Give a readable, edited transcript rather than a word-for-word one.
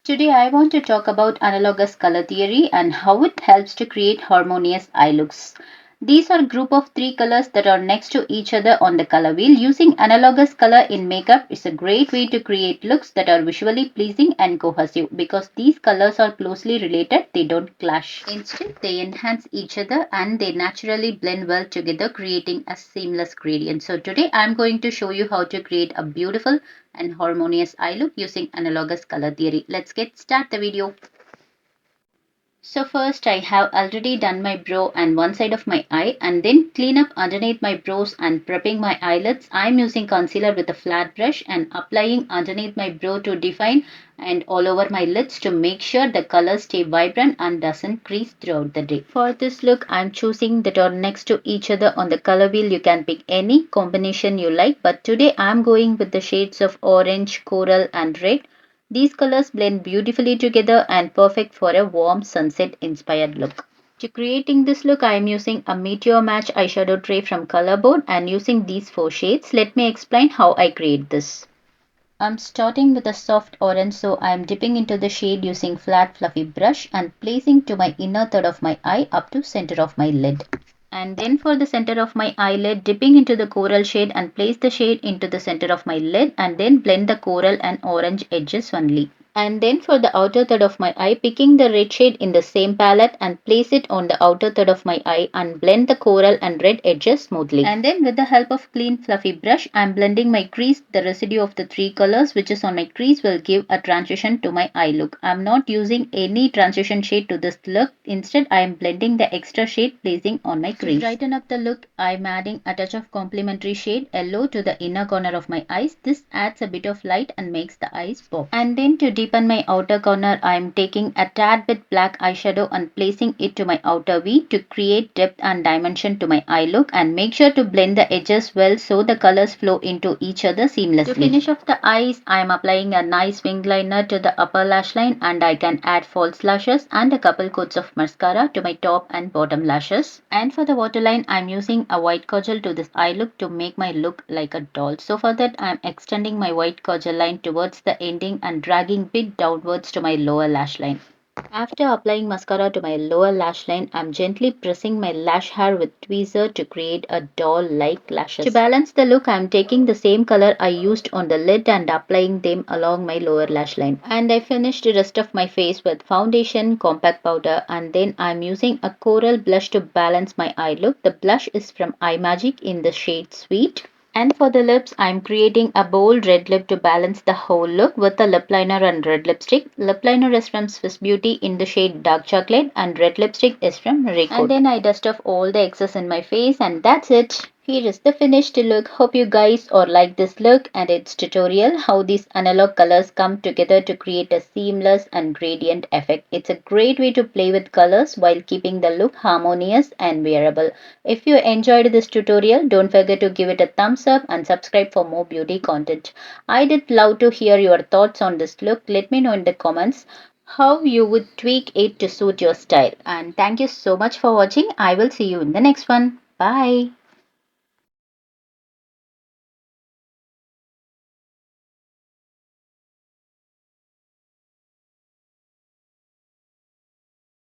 Today I want to talk about analogous color theory and how it helps to create harmonious eye looks. These are a group of three colors that are next to each other on the color wheel. Using analogous color in makeup is a great way to create looks that are visually pleasing and cohesive because these colors are closely related, they don't clash. Instead, they enhance each other and they naturally blend well together, creating a seamless gradient. So today I'm going to show you how to create a beautiful and harmonious eye look using analogous color theory. Let's get start the video. So first I have already done my brow and one side of my eye and then clean up underneath my brows and prepping my eyelids. I'm using concealer with a flat brush and applying underneath my brow to define and all over my lids to make sure the colors stay vibrant and doesn't crease throughout the day. For this look I'm choosing that are next to each other on the color wheel. You can pick any combination you like, but today I'm going with the shades of orange, coral and red. These colors blend beautifully together and perfect for a warm sunset inspired look. To creating this look, I am using a Meteor Match eyeshadow tray from Colorboard and using these four shades. Let me explain how I create this. I'm starting with a soft orange, so I am dipping into the shade using flat fluffy brush and placing to my inner third of my eye up to center of my lid. And then for the center of my eyelid, dipping into the coral shade and place the shade into the center of my lid and then blend the coral and orange edges only. And then for the outer third of my eye, picking the red shade in the same palette and place it on the outer third of my eye and blend the coral and red edges smoothly. And then with the help of clean fluffy brush, I am blending my crease. The residue of the three colors which is on my crease will give a transition to my eye look. I am not using any transition shade to this look. Instead, I am blending the extra shade placing on my crease. To brighten up the look, I am adding a touch of complementary shade yellow to the inner corner of my eyes. This adds a bit of light and makes the eyes pop. And then to deepen my outer corner, I am taking a tad bit black eyeshadow and placing it to my outer V to create depth and dimension to my eye look, and make sure to blend the edges well so the colors flow into each other seamlessly. To finish off the eyes, I am applying a nice wing liner to the upper lash line, and I can add false lashes and a couple coats of mascara to my top and bottom lashes. And for the waterline, I am using a white kajal to this eye look to make my look like a doll. So for that, I am extending my white kajal line towards the ending and dragging bit downwards to my lower lash line. After applying mascara to my lower lash line, I'm gently pressing my lash hair with tweezer to create a doll-like lashes. To balance the look, I'm taking the same color I used on the lid and applying them along my lower lash line. And I finished the rest of my face with foundation, compact powder, and then I'm using a coral blush to balance my eye look. The blush is from iMagic in the shade Sweet. And for the lips, I'm creating a bold red lip to balance the whole look with a lip liner and red lipstick. Lip liner is from Swiss Beauty in the shade Dark Chocolate and red lipstick is from Ricoh. And then I dust off all the excess in my face and that's it. Here is the finished look. Hope you guys all like this look and its tutorial how these analog colors come together to create a seamless and gradient effect. It's a great way to play with colors while keeping the look harmonious and wearable. If you enjoyed this tutorial, don't forget to give it a thumbs up and subscribe for more beauty content. I did love to hear your thoughts on this look. Let me know in the comments how you would tweak it to suit your style. And thank you so much for watching. I will see you in the next one. Bye.